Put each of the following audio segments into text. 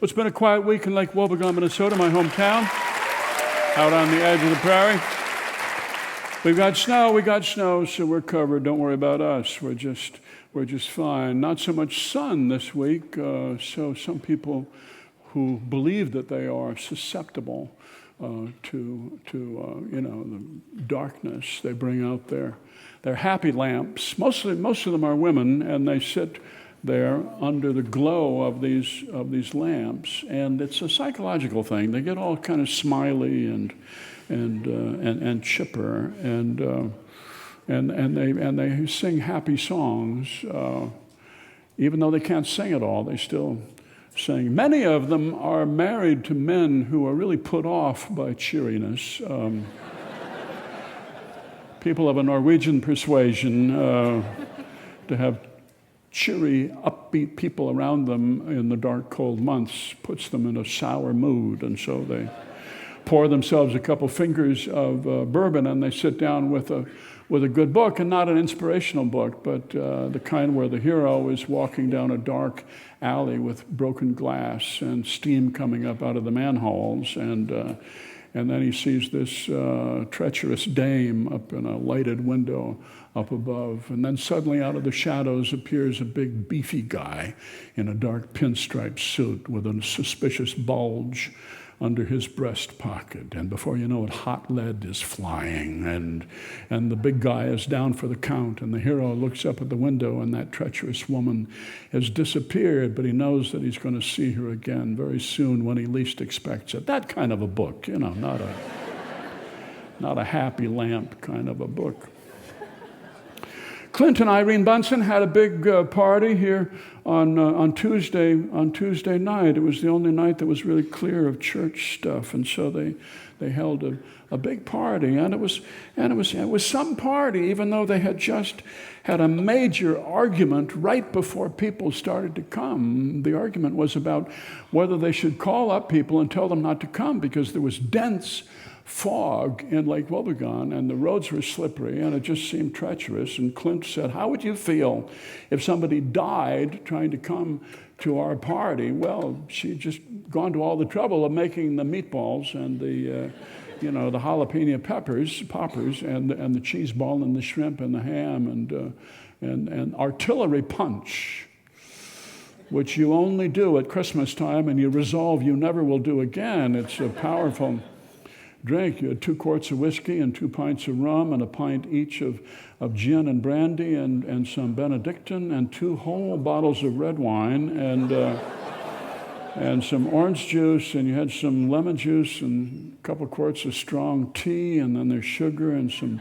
Well, it's been a quiet week in Lake Wobegon, Minnesota, my hometown, out on the edge of the prairie. We got snow, so we're covered. Don't worry about us. We're just fine. Not so much sun this week, so some people who believe that they are susceptible to the darkness, they bring out their happy lamps. Most of them are women, and they sit there under the glow of these lamps, and it's a psychological thing. They get all kind of smiley and chipper, and they sing happy songs, even though they can't sing at all. They still sing. Many of them are married to men who are really put off by cheeriness. People of a Norwegian persuasion, to have cheery, upbeat people around them in the dark, cold months puts them in a sour mood, and so they pour themselves a couple fingers of bourbon, and they sit down with a good book, and not an inspirational book, but the kind where the hero is walking down a dark alley with broken glass and steam coming up out of the manholes, and then he sees this treacherous dame up in a lighted window up above. And then suddenly out of the shadows appears a big beefy guy in a dark pinstripe suit with a suspicious bulge under his breast pocket. And before you know it, hot lead is flying, and the big guy is down for the count, and the hero looks up at the window, and that treacherous woman has disappeared, but he knows that he's going to see her again very soon when he least expects it. That kind of a book, not a happy lamp kind of a book. Clint and Irene Bunson had a big party here on Tuesday night. It was the only night that was really clear of church stuff, and so they held a big party, and it was some party, even though they had just had a major argument right before people started to come. The argument was about whether they should call up people and tell them not to come because there was dense fog in Lake Wobegon, and the roads were slippery, and it just seemed treacherous. And Clint said, "How would you feel if somebody died trying to come to our party?" Well, she'd just gone to all the trouble of making the meatballs and the jalapeno poppers, and the cheese ball and the shrimp and the ham and artillery punch, which you only do at Christmas time, and you resolve you never will do again. It's a powerful drink. You had 2 quarts of whiskey and 2 pints of rum and a pint each of gin and brandy and some Benedictine and 2 whole bottles of red wine and some orange juice, and you had some lemon juice and a couple quarts of strong tea, and then there's sugar and some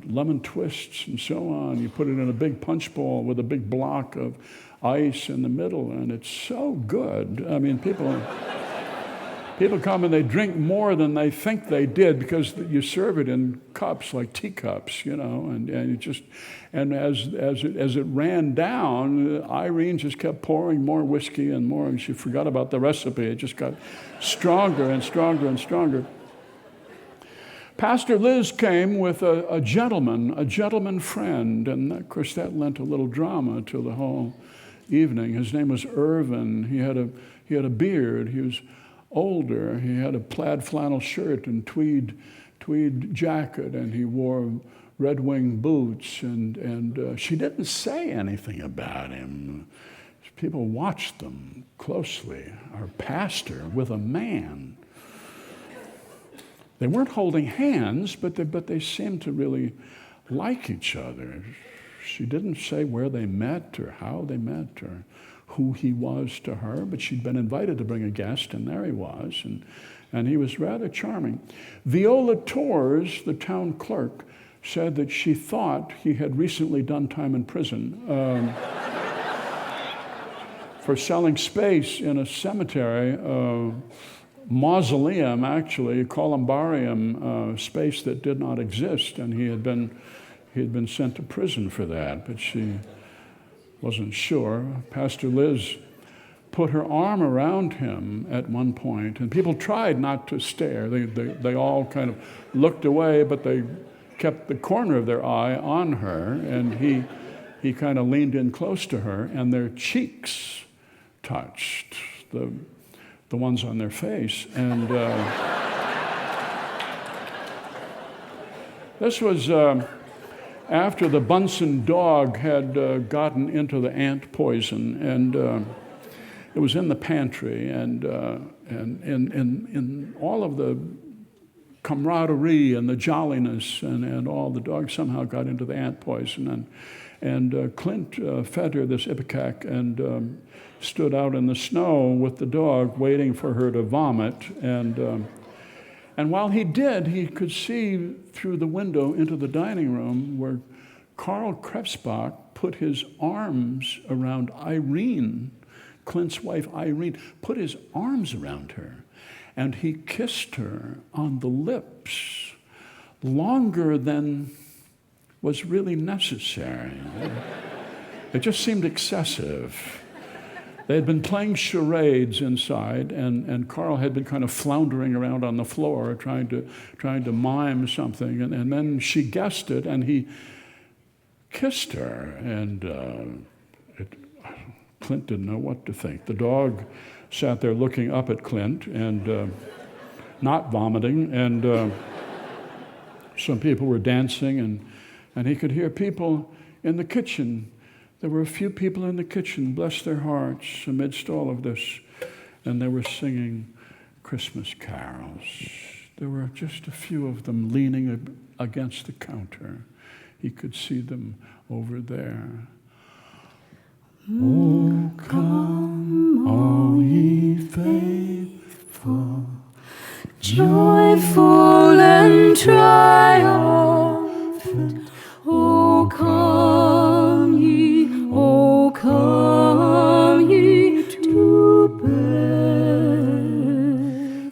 lemon twists and so on. You put it in a big punch bowl with a big block of ice in the middle, and it's so good. I mean, people come and they drink more than they think they did because you serve it in cups like teacups, and as it ran down, Irene just kept pouring more whiskey and more, and she forgot about the recipe. It just got stronger and stronger and stronger. Pastor Liz came with a gentleman friend, and of course that lent a little drama to the whole evening. His name was Irvin. He had a beard. He was older. He had a plaid flannel shirt and tweed jacket, and he wore Red Wing boots, and she didn't say anything about him. People watched them closely. Our pastor with a man. They weren't holding hands, but they seemed to really like each other. She didn't say where they met or how they met or who he was to her, but she'd been invited to bring a guest, and there he was, and he was rather charming. Viola Torres, the town clerk, said that she thought he had recently done time in prison for selling space in a cemetery, mausoleum, actually, a columbarium, space that did not exist, and he had been sent to prison for that, but she wasn't sure. Pastor Liz put her arm around him at one point, and people tried not to stare. They all kind of looked away, but they kept the corner of their eye on her, and he kind of leaned in close to her, and their cheeks touched. the ones on their face. And this was after the Bunson dog had gotten into the ant poison, and it was in the pantry, and in all of the camaraderie and the jolliness and all, the dog somehow got into the ant poison, and Clint fed her this ipecac and stood out in the snow with the dog waiting for her to vomit, and while he did, he could see through the window into the dining room where Carl Krebsbach put his arms around Irene, Clint's wife Irene, put his arms around her, and he kissed her on the lips longer than was really necessary. It just seemed excessive. They had been playing charades inside, and Carl had been kind of floundering around on the floor trying to mime something, and then she guessed it, and he kissed her, and Clint didn't know what to think. The dog sat there looking up at Clint and not vomiting, and some people were dancing, and he could hear people in the kitchen. There were a few people in the kitchen, bless their hearts, amidst all of this, and they were singing Christmas carols. There were just a few of them leaning against the counter. He could see them over there. Oh, come, all ye faithful, joyful and triumphant. Oh, come ye to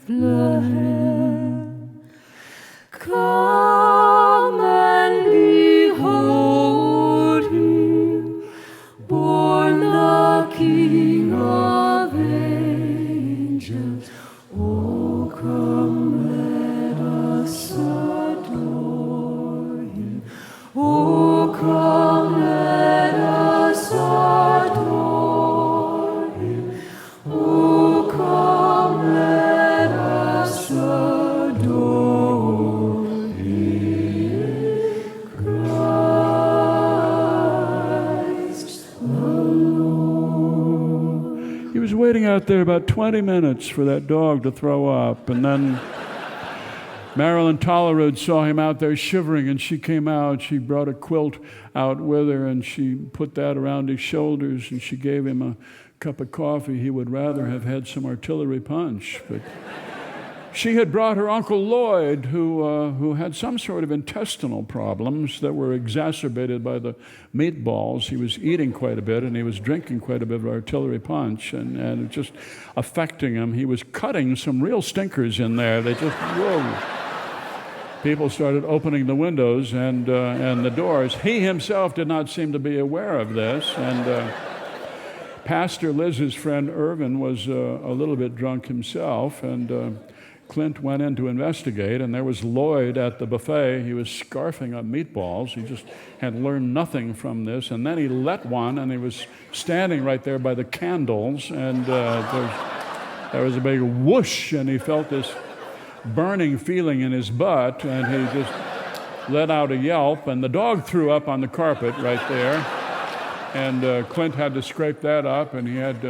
Bethlehem. Come and behold him, born the King of angels. Oh, come, let us adore him. Oh, come, let us adore him. Oh, come, let us adore him. Christ the Lord. He was waiting out there about 20 minutes for that dog to throw up, and then Marilyn Tollerud saw him out there shivering, and she came out. She brought a quilt out with her, and she put that around his shoulders, and she gave him a cup of coffee. He would rather have had some artillery punch, but she had brought her Uncle Lloyd, who had some sort of intestinal problems that were exacerbated by the meatballs. He was eating quite a bit, and he was drinking quite a bit of artillery punch, and it just affecting him. He was cutting some real stinkers in there. They just, whoa. People started opening the windows and the doors. He himself did not seem to be aware of this, and Pastor Liz's friend Irvin was a little bit drunk himself, and Clint went in to investigate, and there was Lloyd at the buffet. He was scarfing up meatballs. He just had learned nothing from this, and then he let one, and he was standing right there by the candles, and there was a big whoosh, and he felt this burning feeling in his butt, and he just let out a yelp, and the dog threw up on the carpet right there, and Clint had to scrape that up, and he had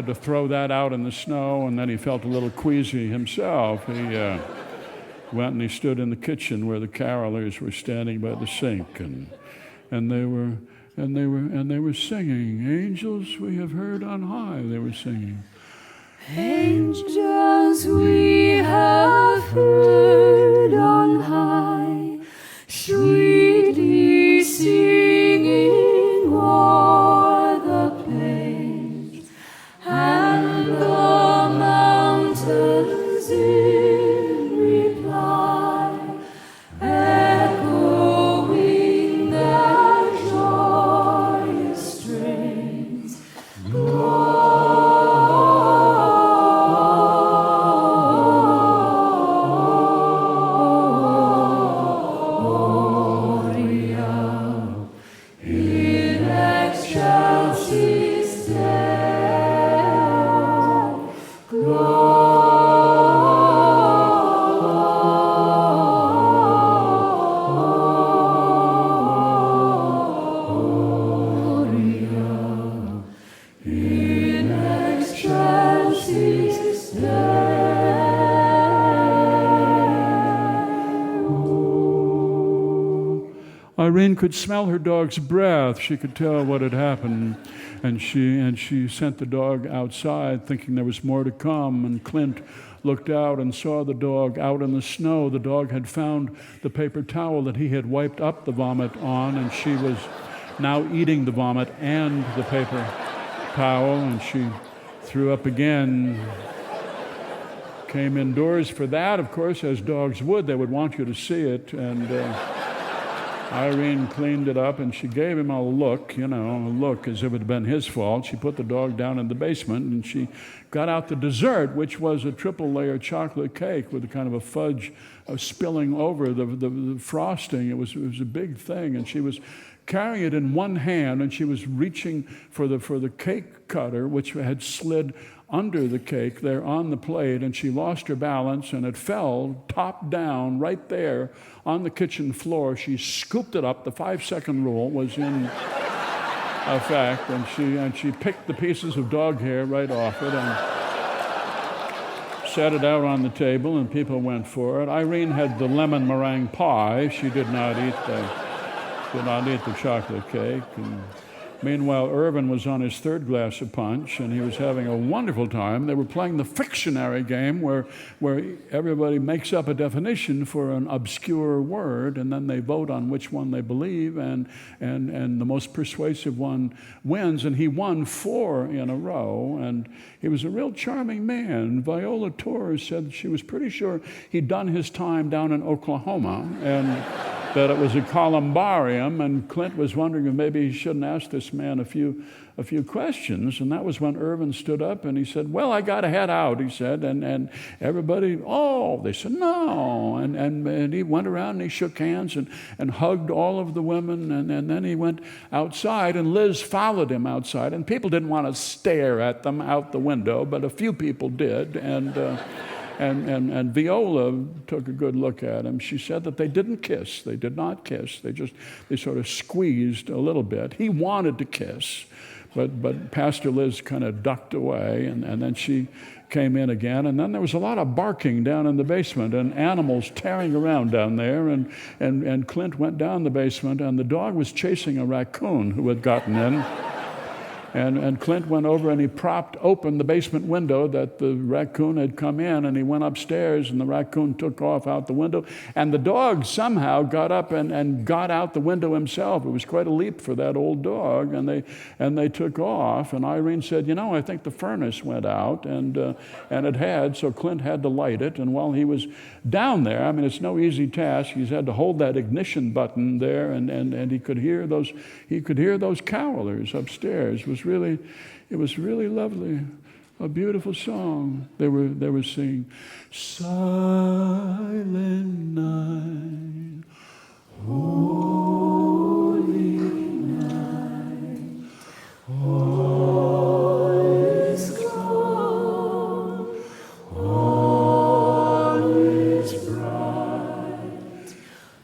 to throw that out in the snow, and then he felt a little queasy himself. He went and he stood in the kitchen where the carolers were standing by the sink, and they were singing, "Angels we have heard on high." They were singing, "Angels we have heard on high, sweetly singing o'er the plains, and the mountains in reply, echoing their joyous strains. is there. Irene could smell her dog's breath. She could tell what had happened. And she sent the dog outside thinking there was more to come. And Clint looked out and saw the dog out in the snow. The dog had found the paper towel that he had wiped up the vomit on, and she was now eating the vomit and the paper towel, and she threw up again. Came indoors for that, of course, as dogs would. They would want you to see it, and Irene cleaned it up, and she gave him a look as if it had been his fault. She put the dog down in the basement, and she got out the dessert, which was a triple-layer chocolate cake with a kind of a fudge spilling over the frosting. It was a big thing, and she was carrying it in one hand, and she was reaching for the cake cutter, which had slid under the cake there on the plate, and she lost her balance, and it fell top down right there on the kitchen floor. She scooped it up. The 5-second rule was in effect, and she picked the pieces of dog hair right off it and set it out on the table, and people went for it. Irene had the lemon meringue pie. She did not eat the chocolate cake. And meanwhile, Irvin was on his third glass of punch, and he was having a wonderful time. They were playing the Fictionary game, where everybody makes up a definition for an obscure word, and then they vote on which one they believe, and the most persuasive one wins. And he won 4 in a row, and he was a real charming man. Viola Torres said she was pretty sure he'd done his time down in Oklahoma, and that it was a columbarium, and Clint was wondering if maybe he shouldn't ask this man a few questions. And that was when Irvin stood up and he said, "Well, I got to head out," he said, and everybody, they said no, and he went around and he shook hands and hugged all of the women, and then he went outside, and Liz followed him outside, and people didn't want to stare at them out the window, but a few people did, and Viola took a good look at him. She said that they didn't kiss. They did not kiss. They sort of squeezed a little bit. He wanted to kiss, but Pastor Liz kind of ducked away, and then she came in again. And then there was a lot of barking down in the basement and animals tearing around down there. And Clint went down the basement, and the dog was chasing a raccoon who had gotten in. And Clint went over and he propped open the basement window that the raccoon had come in, and he went upstairs, and the raccoon took off out the window, and the dog somehow got up and got out the window himself. It was quite a leap for that old dog, and they took off. And Irene said, I think the furnace went out, and it had, so Clint had to light it. And while he was down there, it's no easy task. He's had to hold that ignition button there, and he could hear those carolers upstairs. It was really lovely, a beautiful song. They were singing, "Silent night, holy night, all is calm, all is bright,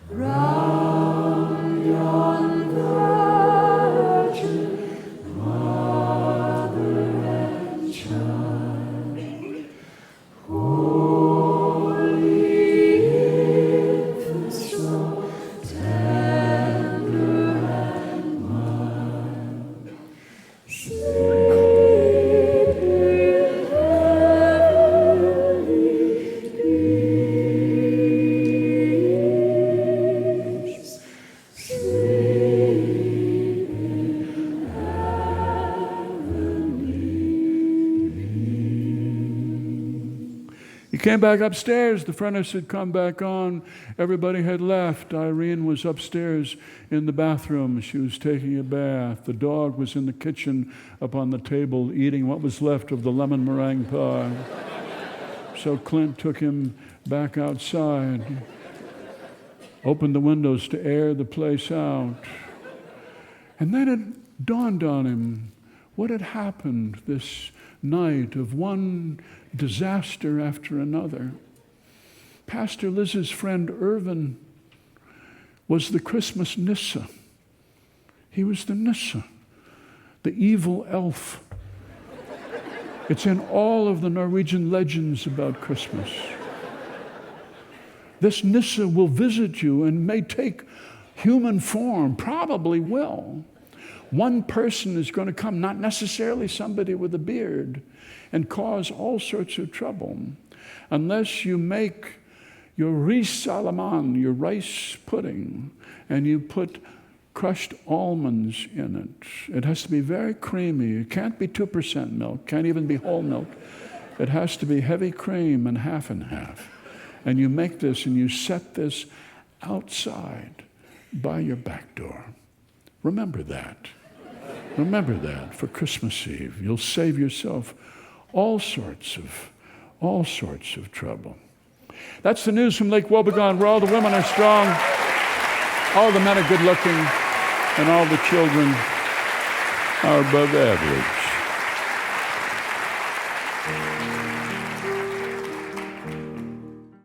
round yon virgin Mother and Child, holy infant, so tender and mild, sleep in heavenly peace, sleep in He came back upstairs. The furnace had come back on. Everybody had left. Irene was upstairs in the bathroom. She was taking a bath. The dog was in the kitchen up on the table eating what was left of the lemon meringue pie. So Clint took him back outside, opened the windows to air the place out. And then it dawned on him what had happened this night of one disaster after another. Pastor Liz's friend Irvin was the Christmas Nissa. He was the Nissa, the evil elf It's in all of the Norwegian legends about Christmas. This Nisse will visit you and may take human form, probably will. One person is going to come, not necessarily somebody with a beard, and cause all sorts of trouble. Unless you make your risalaman, your rice pudding, and you put crushed almonds in it. It has to be very creamy. It can't be 2% milk, can't even be whole milk. It has to be heavy cream and half. And you make this and you set this outside by your back door. Remember that. Remember that for Christmas Eve. You'll save yourself all sorts of trouble. That's the news from Lake Wobegon, where all the women are strong, all the men are good looking, and all the children are above average.